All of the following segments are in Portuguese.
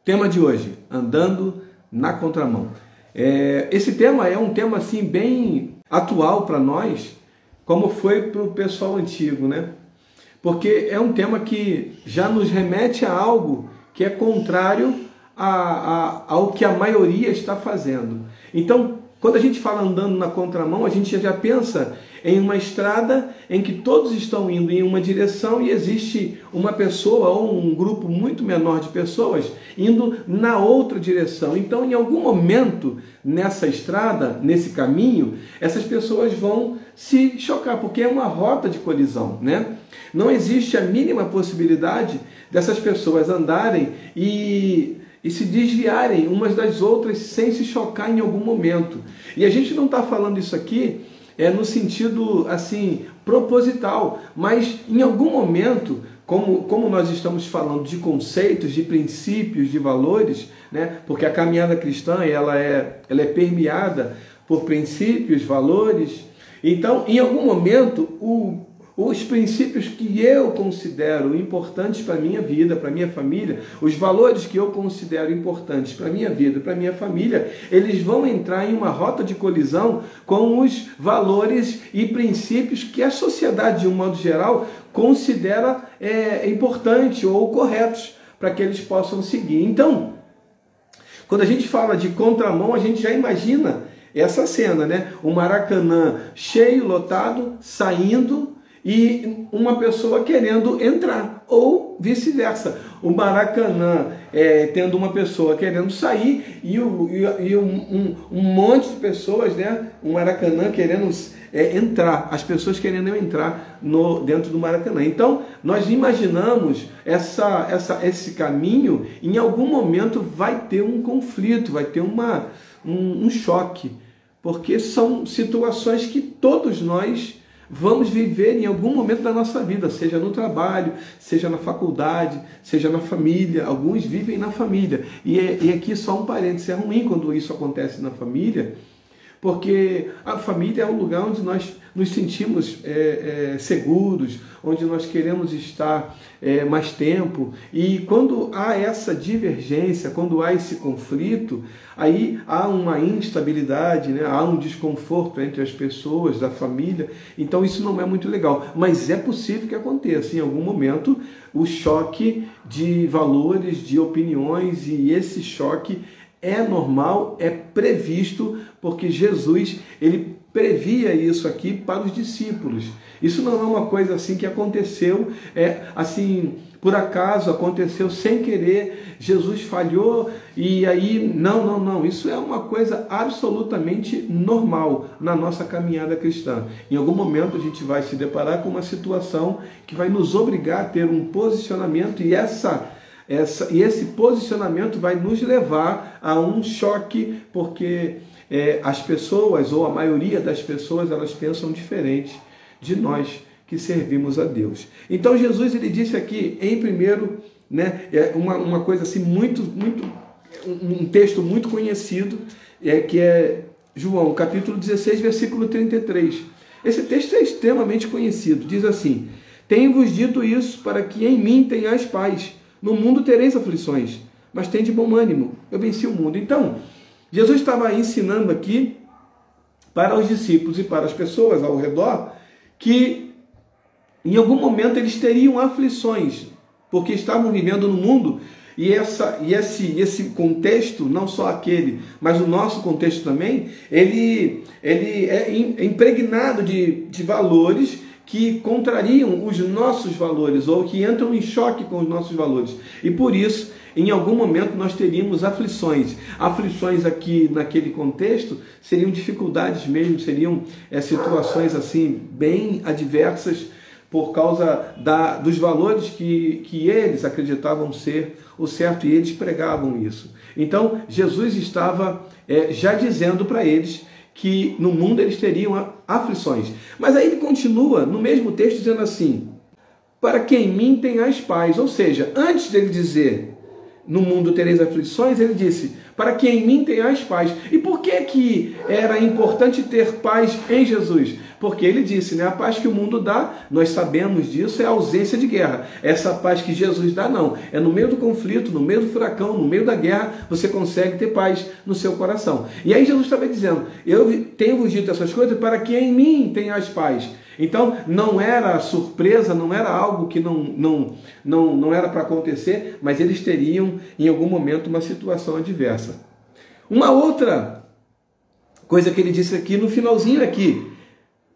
Tema de hoje, andando na contramão. Esse tema é um tema assim bem atual para nós, como foi para o pessoal antigo, né? Porque é um tema que já nos remete a algo que é contrário ao que a maioria está fazendo. Então, quando a gente fala andando na contramão, a gente já pensa em uma estrada em que todos estão indo em uma direção e existe uma pessoa ou um grupo muito menor de pessoas indo na outra direção. Então, em algum momento nessa estrada, nesse caminho, essas pessoas vão se chocar, porque é uma rota de colisão, né? Não existe a mínima possibilidade dessas pessoas andarem e se desviarem umas das outras sem se chocar em algum momento. E a gente não está falando isso aqui no sentido assim proposital, mas em algum momento, como nós estamos falando de conceitos, de princípios, de valores, né? Porque a caminhada cristã ela é permeada por princípios, valores. Então, em algum momento, os princípios que eu considero importantes para a minha vida, para a minha família, os valores que eu considero importantes para a minha vida, para a minha família, eles vão entrar em uma rota de colisão com os valores e princípios que a sociedade, de um modo geral, considera importante ou corretos para que eles possam seguir. Então, quando a gente fala de contramão, a gente já imagina essa cena, né? O Maracanã cheio, lotado, saindo, e uma pessoa querendo entrar, ou vice-versa. O Maracanã tendo uma pessoa querendo sair e um monte de pessoas, né? O Maracanã querendo entrar, as pessoas querendo entrar dentro do Maracanã. Então, nós imaginamos esse caminho, em algum momento vai ter um conflito, vai ter um choque, porque são situações que todos nós vamos viver em algum momento da nossa vida, seja no trabalho, seja na faculdade, seja na família. Alguns vivem na família. E aqui só um parênteses, é ruim quando isso acontece na família, porque a família é um lugar onde nós nos sentimos seguros, onde nós queremos estar mais tempo. E quando há essa divergência, quando há esse conflito, aí há uma instabilidade, né? Há um desconforto entre as pessoas da família. Então isso não é muito legal. Mas é possível que aconteça em algum momento o choque de valores, de opiniões, e esse choque é normal, é previsto, porque Jesus, ele previa isso aqui para os discípulos. Isso não é uma coisa assim que aconteceu, assim, por acaso, aconteceu sem querer, Jesus falhou e aí, não. Isso é uma coisa absolutamente normal na nossa caminhada cristã. Em algum momento a gente vai se deparar com uma situação que vai nos obrigar a ter um posicionamento e esse posicionamento vai nos levar a um choque, porque as pessoas, ou a maioria das pessoas, elas pensam diferente de nós que servimos a Deus. Então Jesus, ele disse aqui, em primeiro, né, uma coisa assim um texto muito conhecido, que é João, capítulo 16, versículo 33. Esse texto é extremamente conhecido. Diz assim: tenho-vos dito isso para que em mim tenhais paz. No mundo tereis aflições, mas tende bom ânimo, eu venci o mundo. Então, Jesus estava ensinando aqui para os discípulos e para as pessoas ao redor que em algum momento eles teriam aflições, porque estavam vivendo no mundo, e esse contexto, não só aquele, mas o nosso contexto também, ele é impregnado de valores que contrariam os nossos valores, ou que entram em choque com os nossos valores. E por isso, em algum momento, nós teríamos aflições. Aflições aqui, naquele contexto, seriam dificuldades mesmo, seriam situações assim, bem adversas, por causa dos valores que eles acreditavam ser o certo, e eles pregavam isso. Então, Jesus estava já dizendo para eles que no mundo eles teriam aflições. Mas aí ele continua no mesmo texto dizendo assim: para que em mim tenhais paz. Ou seja, antes dele dizer no mundo tereis aflições, ele disse para que em mim tenhais paz. E por que era importante ter paz em Jesus? porque ele disse, né, a paz que o mundo dá, nós sabemos disso, é a ausência de guerra. Essa paz que Jesus dá, não. É no meio do conflito, no meio do furacão, no meio da guerra, você consegue ter paz no seu coração. E aí Jesus estava dizendo, eu tenho-vos dito essas coisas para que em mim tenhas paz. Então, não era surpresa, não era algo que não era para acontecer, mas eles teriam, em algum momento, uma situação adversa. Uma outra coisa que ele disse aqui, no finalzinho aqui,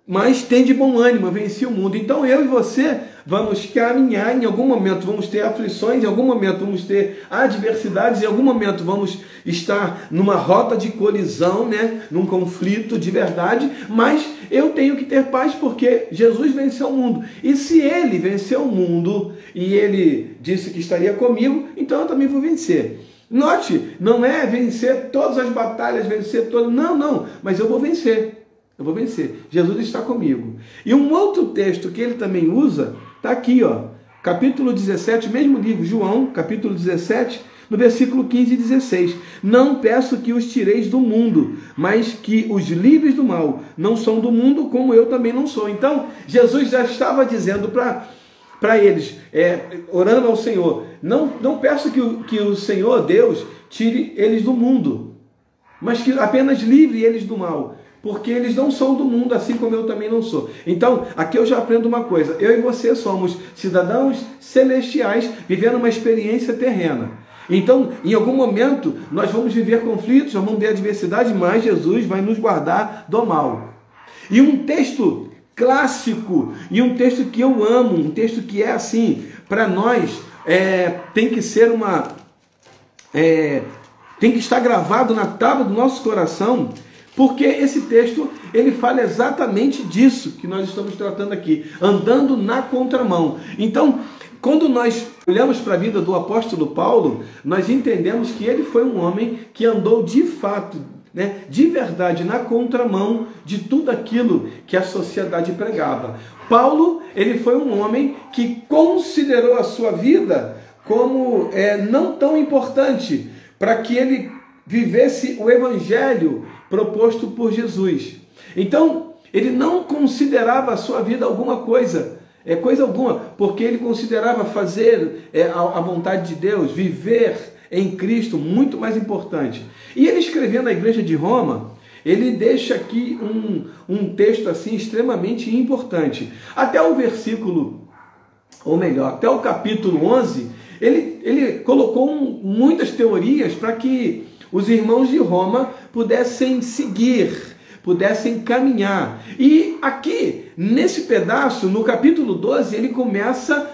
mas tem de bom ânimo, eu venci o mundo. Então, eu e você vamos caminhar, em algum momento vamos ter aflições, em algum momento vamos ter adversidades, em algum momento vamos estar numa rota de colisão, né? Num conflito de verdade, mas eu tenho que ter paz porque Jesus venceu o mundo. E se ele venceu o mundo e ele disse que estaria comigo, então eu também vou vencer. Note, não é vencer todas as batalhas, vencer todas, não, mas eu vou vencer. Eu vou vencer. Jesus está comigo. E um outro texto que ele também usa, está aqui, ó, capítulo 17, mesmo livro, João, capítulo 17, no versículo 15 e 16. Não peço que os tireis do mundo, mas que os livres do mal. Não são do mundo, como eu também não sou. Então, Jesus já estava dizendo para eles, orando ao Senhor, não peço que o Senhor, Deus, tire eles do mundo, mas que apenas livre eles do mal. Porque eles não são do mundo, assim como eu também não sou. Então, aqui eu já aprendo uma coisa. Eu e você somos cidadãos celestiais, vivendo uma experiência terrena. Então, em algum momento, nós vamos viver conflitos, nós vamos ver adversidade, mas Jesus vai nos guardar do mal. E um texto clássico, e um texto que eu amo, um texto que é assim, para nós, tem que ser tem que estar gravado na tábua do nosso coração, porque esse texto, ele fala exatamente disso que nós estamos tratando aqui, andando na contramão. Então, quando nós olhamos para a vida do apóstolo Paulo, nós entendemos que ele foi um homem que andou de fato, né, de verdade, na contramão de tudo aquilo que a sociedade pregava. Paulo, ele foi um homem que considerou a sua vida como não tão importante para que ele vivesse o evangelho proposto por Jesus. Então, ele não considerava a sua vida alguma coisa, coisa alguma, porque ele considerava fazer a vontade de Deus, viver em Cristo, muito mais importante. E ele escrevendo à igreja de Roma, ele deixa aqui um texto assim extremamente importante. Até o versículo, ou melhor, até o capítulo 11, ele colocou muitas teorias para que os irmãos de Roma pudessem seguir, pudessem caminhar. E aqui, nesse pedaço, no capítulo 12, ele começa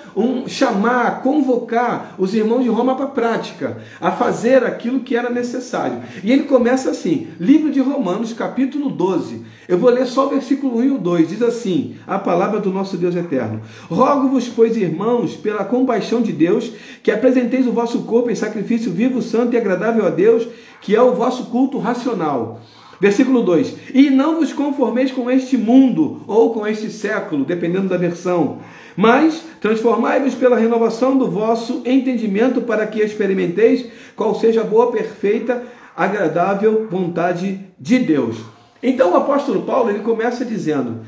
a convocar os irmãos de Roma para a prática, a fazer aquilo que era necessário. E ele começa assim, livro de Romanos, capítulo 12. Eu vou ler só o versículo 1 e o 2. Diz assim, a palavra do nosso Deus eterno. Rogo-vos, pois, irmãos, pela compaixão de Deus, que apresenteis o vosso corpo em sacrifício vivo, santo e agradável a Deus, que é o vosso culto racional. Versículo 2. E não vos conformeis com este mundo, ou com este século, dependendo da versão, mas transformai-vos pela renovação do vosso entendimento, para que experimenteis qual seja a boa, perfeita, agradável vontade de Deus. Então o apóstolo Paulo, ele começa dizendo,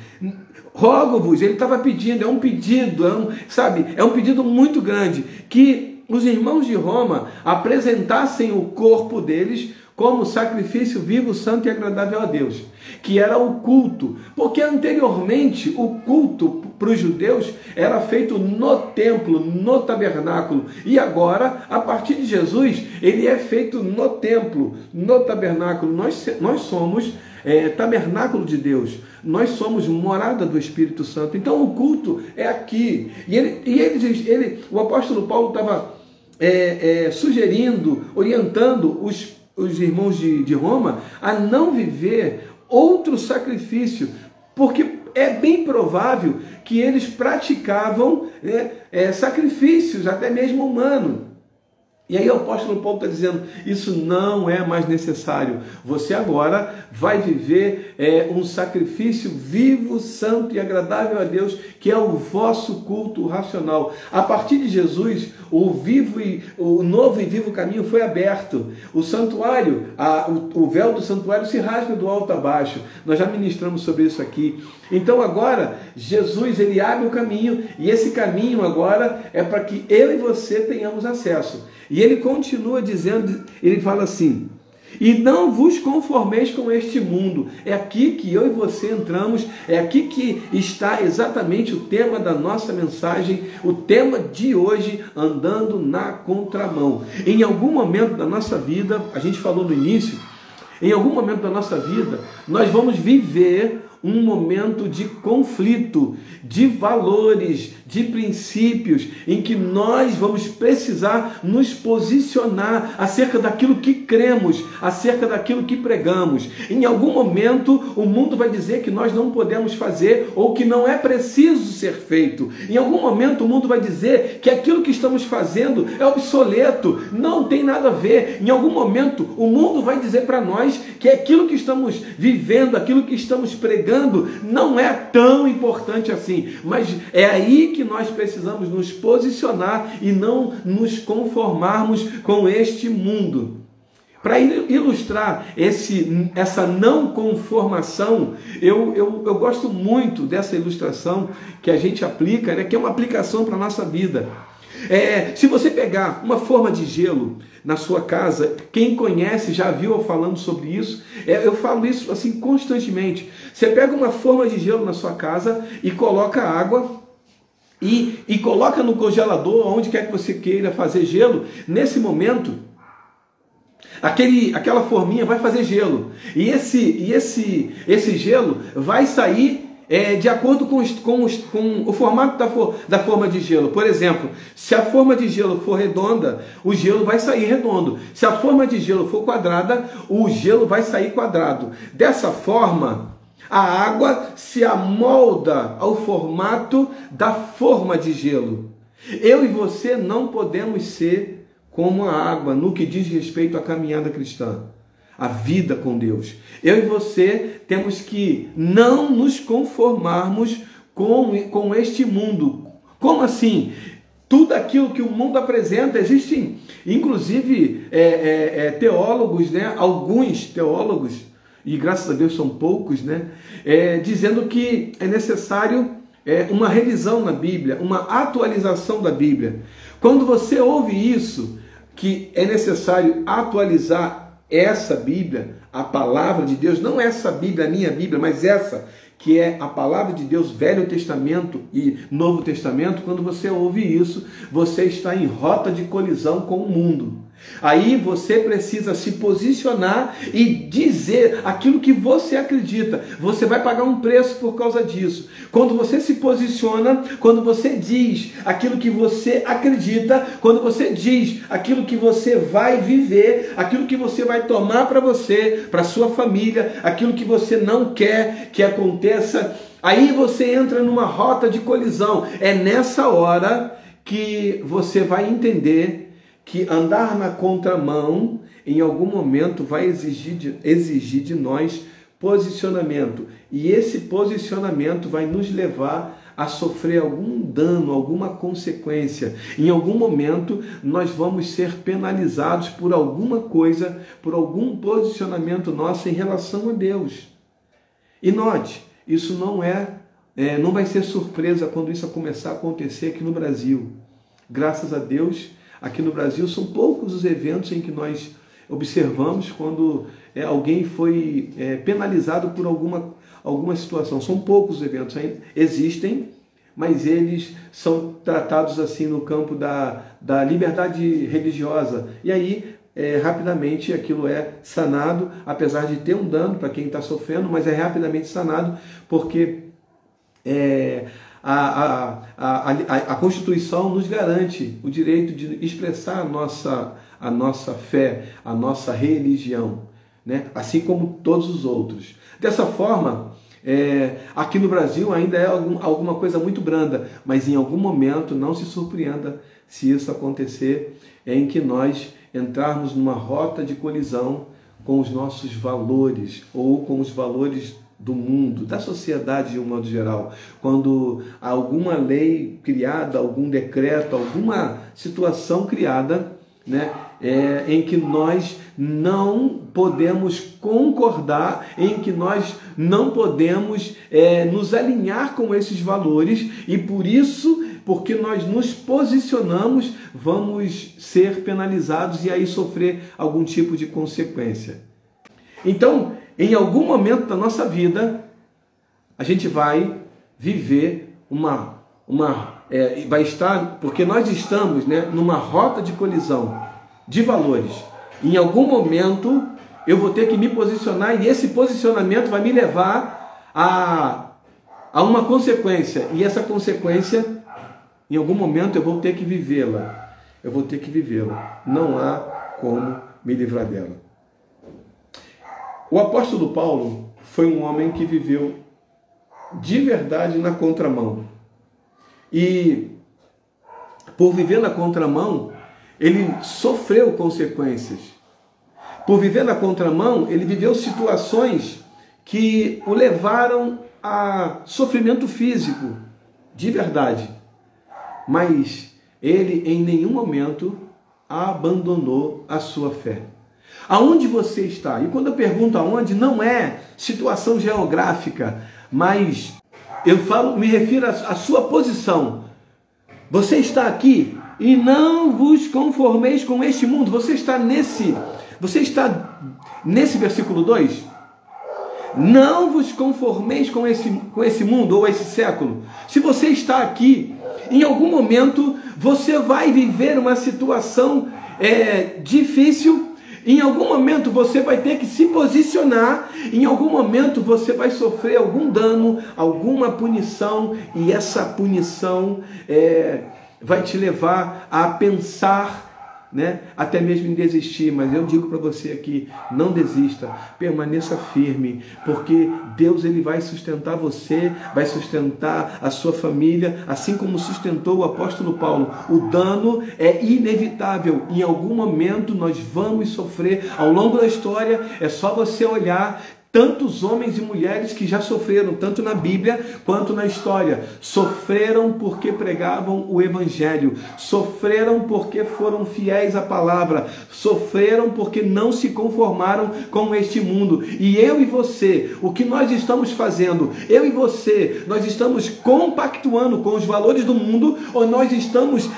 rogo-vos, ele estava pedindo, é um pedido, é um pedido muito grande, que os irmãos de Roma apresentassem o corpo deles como sacrifício vivo, santo e agradável a Deus, que era o culto, porque anteriormente o culto para os judeus era feito no templo, no tabernáculo, e agora, a partir de Jesus, ele é feito no templo, no tabernáculo. Nós somos tabernáculo de Deus, nós somos morada do Espírito Santo, então o culto é aqui, o apóstolo Paulo estava sugerindo, orientando os irmãos de Roma a não viver outro sacrifício, porque é bem provável que eles praticavam sacrifícios, até mesmo humanos. E aí o apóstolo Paulo está dizendo, isso não é mais necessário. Você agora vai viver um sacrifício vivo, santo e agradável a Deus, que é o vosso culto racional. A partir de Jesus, o novo e vivo caminho foi aberto. O santuário, o véu do santuário se rasga do alto a baixo. Nós já ministramos sobre isso aqui. Então agora, Jesus, ele abre o caminho, e esse caminho agora é para que eu e você tenhamos acesso. E ele continua dizendo, ele fala assim, e não vos conformeis com este mundo. É aqui que eu e você entramos, é aqui que está exatamente o tema da nossa mensagem, o tema de hoje, andando na contramão. Em algum momento da nossa vida, a gente falou no início, em algum momento da nossa vida, nós vamos viver um momento de conflito, de valores, de princípios, em que nós vamos precisar nos posicionar acerca daquilo que cremos, acerca daquilo que pregamos. Em algum momento o mundo vai dizer que nós não podemos fazer ou que não é preciso ser feito. Em algum momento o mundo vai dizer que aquilo que estamos fazendo é obsoleto, não tem nada a ver. Em algum momento o mundo vai dizer para nós que aquilo que estamos vivendo, aquilo que estamos pregando, não é tão importante assim, mas é aí que nós precisamos nos posicionar e não nos conformarmos com este mundo. Para ilustrar essa não conformação, eu gosto muito dessa ilustração que a gente aplica, né, que é uma aplicação para a nossa vida. Se você pegar uma forma de gelo na sua casa, quem conhece já viu eu falando sobre isso, eu falo isso assim constantemente. Você pega uma forma de gelo na sua casa e coloca água e coloca no congelador, onde quer que você queira fazer gelo. Nesse momento, aquela forminha vai fazer gelo, e esse gelo vai sair de acordo com o formato da forma de gelo. Por exemplo, se a forma de gelo for redonda, o gelo vai sair redondo. Se a forma de gelo for quadrada, o gelo vai sair quadrado. Dessa forma, a água se amolda ao formato da forma de gelo. Eu e você não podemos ser como a água no que diz respeito à caminhada cristã, a vida com Deus. Eu e você temos que não nos conformarmos com este mundo. Como assim? Tudo aquilo que o mundo apresenta, existem inclusive teólogos, né? Alguns teólogos, e graças a Deus são poucos, né? Dizendo que é necessário uma revisão na Bíblia, uma atualização da Bíblia. Quando você ouve isso, que é necessário atualizar essa Bíblia, a palavra de Deus, não essa Bíblia, a minha Bíblia, mas essa que é a palavra de Deus, Velho Testamento e Novo Testamento, quando você ouve isso, você está em rota de colisão com o mundo. Aí você precisa se posicionar e dizer aquilo que você acredita. Você vai pagar um preço por causa disso. Quando você se posiciona, quando você diz aquilo que você acredita, quando você diz aquilo que você vai viver, aquilo que você vai tomar para você, para sua família, aquilo que você não quer que aconteça, aí você entra numa rota de colisão. É nessa hora que você vai entender que andar na contramão, em algum momento, vai exigir de nós posicionamento. E esse posicionamento vai nos levar a sofrer algum dano, alguma consequência. Em algum momento, nós vamos ser penalizados por alguma coisa, por algum posicionamento nosso em relação a Deus. E note, isso não vai ser surpresa quando isso começar a acontecer aqui no Brasil. Graças a Deus, aqui no Brasil, são poucos os eventos em que nós observamos quando alguém foi penalizado por alguma situação. São poucos os eventos, existem, mas eles são tratados assim no campo da liberdade religiosa. E aí, rapidamente, aquilo é sanado, apesar de ter um dano para quem está sofrendo, mas é rapidamente sanado, porque a Constituição nos garante o direito de expressar a nossa fé, a nossa religião, né? Assim como todos os outros. Dessa forma, aqui no Brasil ainda é alguma coisa muito branda, mas em algum momento, não se surpreenda, se isso acontecer, é em que nós entrarmos numa rota de colisão com os nossos valores ou com os valores do mundo, da sociedade de um modo geral. Quando alguma lei criada, algum decreto, alguma situação criada, né, em que nós não podemos concordar, em que nós não podemos nos alinhar com esses valores, e por isso, porque nós nos posicionamos, vamos ser penalizados e aí sofrer algum tipo de consequência. Então, em algum momento da nossa vida, a gente vai viver vai estar, porque nós estamos, né, numa rota de colisão de valores. Em algum momento eu vou ter que me posicionar, e esse posicionamento vai me levar a uma consequência, e essa consequência, em algum momento eu vou ter que vivê-la. Eu vou ter que vivê-la. Não há como me livrar dela. O apóstolo Paulo foi um homem que viveu de verdade na contramão. E por viver na contramão, ele sofreu consequências. Por viver na contramão, ele viveu situações que o levaram a sofrimento físico, de verdade. Mas ele em nenhum momento abandonou a sua fé. Aonde você está? E quando eu pergunto aonde, não é situação geográfica, mas me refiro à sua posição. Você está aqui e não vos conformeis com este mundo. Você está nesse versículo 2? Não vos conformeis com esse mundo ou esse século. Se você está aqui, em algum momento você vai viver uma situação difícil. Em algum momento você vai ter que se posicionar, em algum momento você vai sofrer algum dano, alguma punição, e essa punição vai te levar a pensar, né, até mesmo em desistir. Mas eu digo para você aqui, não desista, permaneça firme, porque Deus ele vai sustentar você, vai sustentar a sua família, assim como sustentou o apóstolo Paulo. O dano é inevitável, em algum momento nós vamos sofrer. Ao longo da história é só você olhar tantos homens e mulheres que já sofreram, tanto na Bíblia quanto na história. Sofreram porque pregavam o Evangelho, sofreram porque foram fiéis à palavra, sofreram porque não se conformaram com este mundo. E eu e você, o que nós estamos fazendo? Eu e você, nós estamos compactuando com os valores do mundo, ou nós estamos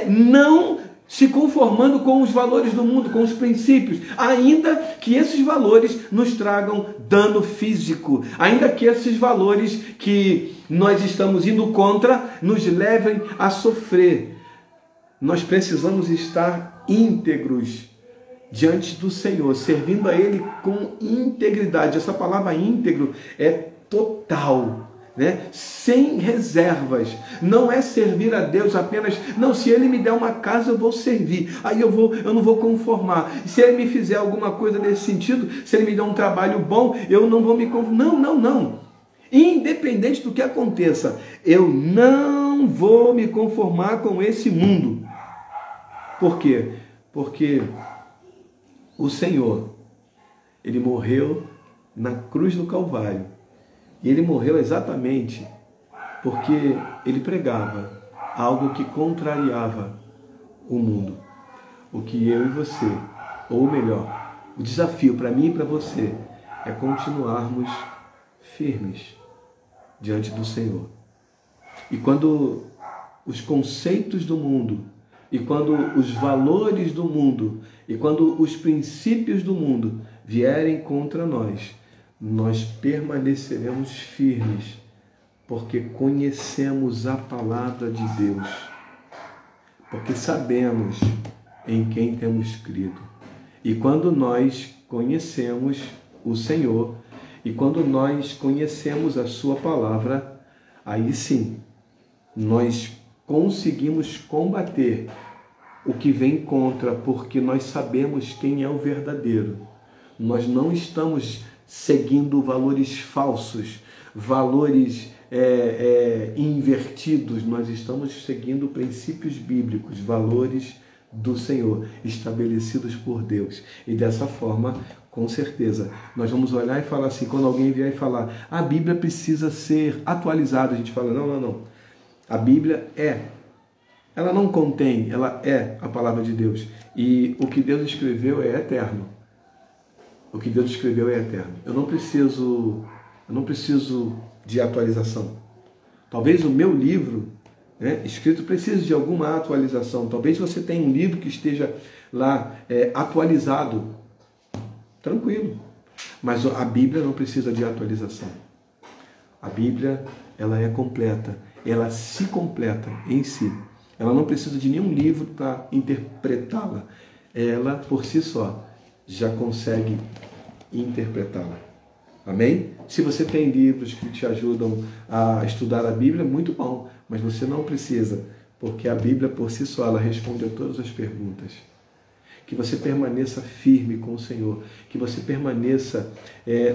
não se conformando com os valores do mundo, com os princípios, ainda que esses valores nos tragam dano físico, ainda que esses valores que nós estamos indo contra nos levem a sofrer. Nós precisamos estar íntegros diante do Senhor, servindo a Ele com integridade. Essa palavra íntegro é total, né? Sem reservas. Não é servir a Deus apenas, não, se Ele me der uma casa eu vou servir, aí eu não vou conformar. Se Ele me fizer alguma coisa nesse sentido, se Ele me der um trabalho bom, eu não vou me conformar. Não. Independente do que aconteça, eu não vou me conformar com esse mundo. Por quê? Porque o Senhor, Ele morreu na cruz do Calvário. E Ele morreu exatamente porque Ele pregava algo que contrariava o mundo. O que eu e você, ou melhor, o desafio para mim e para você é continuarmos firmes diante do Senhor. E quando os conceitos do mundo, e quando os valores do mundo, e quando os princípios do mundo vierem contra nós, nós permaneceremos firmes, porque conhecemos a palavra de Deus, porque sabemos em quem temos crido. E quando nós conhecemos o Senhor, e quando nós conhecemos a sua palavra, aí sim, nós conseguimos combater o que vem contra, porque nós sabemos quem é o verdadeiro. Nós não estamos seguindo valores falsos, valores invertidos, nós estamos seguindo princípios bíblicos, valores do Senhor, estabelecidos por Deus. E dessa forma, com certeza, nós vamos olhar e falar assim, quando alguém vier e falar, a Bíblia precisa ser atualizada, a gente fala, não. A Bíblia ela não contém, ela é a palavra de Deus. E o que Deus escreveu é eterno. O que Deus escreveu é eterno. Eu não preciso de atualização. Talvez o meu livro, escrito, precise de alguma atualização. Talvez você tenha um livro que esteja lá atualizado. Tranquilo. Mas a Bíblia não precisa de atualização. A Bíblia, ela é completa. Ela se completa em si. Ela não precisa de nenhum livro para interpretá-la. Ela, por si só, já consegue interpretá-la. Amém? Se você tem livros que te ajudam a estudar a Bíblia, muito bom. Mas você não precisa, porque a Bíblia, por si só, ela responde a todas as perguntas. Que você permaneça firme com o Senhor. Que você permaneça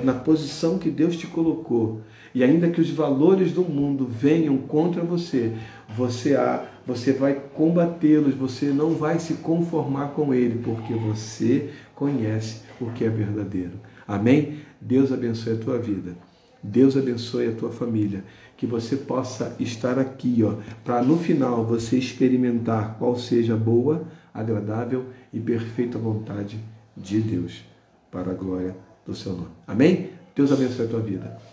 na posição que Deus te colocou. E ainda que os valores do mundo venham contra você, você vai combatê-los, você não vai se conformar com ele, porque você conhece o que é verdadeiro. Amém? Deus abençoe a tua vida. Deus abençoe a tua família. Que você possa estar aqui, para no final você experimentar qual seja a boa, agradável e perfeita vontade de Deus, para a glória do seu nome. Amém? Deus abençoe a tua vida.